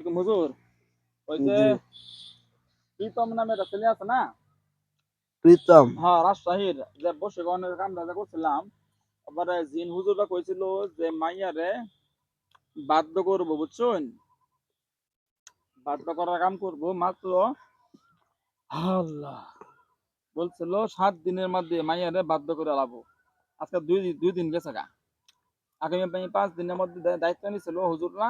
হুজুর, ওই যে জি। প্রীতম নামে একটা ছেলে আছে না? প্রীতম। হ্যাঁ, রাজশাহীর যে বশীকরণের কামটা যে করছিলাম, এবারে জিন হুজুররা কইছিল যে মাইয়ারে বাধ্য করবো, বুঝছেন? বাধ্য করার কাম করবো মাত্র আল্লাহ বলছিল 7 দিনের মধ্যে মাইয়ারে বাধ্য করে লাবো। আজকে দুই দিন গেছে গা। আগামী 5 দিনের মধ্যে দায়িত্ব নিছিল হুজুররা।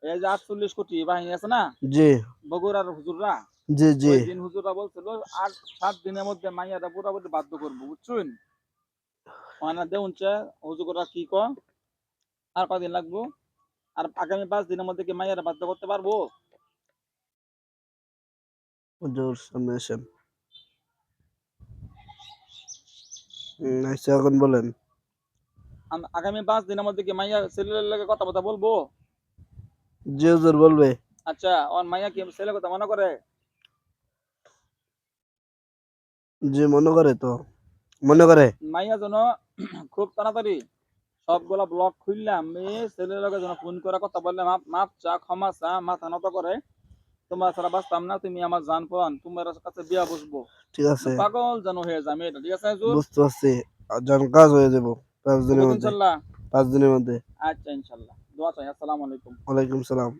এই যে 48 কোটি বাহিনী আছে না, জি বগুড়ার হুজুররা, জি জি। ওই দিন হুজুররা বলছিল আর 7 দিনের মধ্যে মাইয়ারা পুরাপুরি বাধ্য করবো, বুঝছেন? ওখানে দেউনছে হুজুররা কি কয় আর কদিন লাগবো? আর আগামী 5 দিনের মধ্যে কি মাইয়ারা বাধ্য করতে পারবো? হুজুর সামনে আসেন। আচ্ছা এখন বলেন। আগামী 5 দিনের মধ্যে কি মাইয়া ছেলের লগে কথাবার্তা বলবো? জি হুজুর বলবে। আচ্ছা, ওর মাইয়া কি ছেলের কথা মনে করে? জি মনে করে তো। মনে করে। মাইয়া যেন খুব তাড়াতাড়ি সবগুলা ব্লক খুললাম মেয়ে ছেলের লগে যেন ফোন করে কথা বললে মাপ মাপ চা ক্ষমা চা মাথা নত করে তোমার ছাড়া বাঁচতাম না, তুমি আমার জান পান, তোমার কাছে বিয়া বসবো। ঠিক আছে। পাগল যেন হয়ে যায় মেয়েটা, ঠিক আছে হুজুর? বুঝতে পারছি। আর যখন কাজ হয়ে যাব 5 দিনের হবো তো মধ্যে। ইনশাল্লাহ। 5 দিনের মধ্যে। আচ্ছা ইনশাল্লাহ, দোয়া চাই। আসসালামু আলাইকুম। ওয়ালাইকুম সালাম।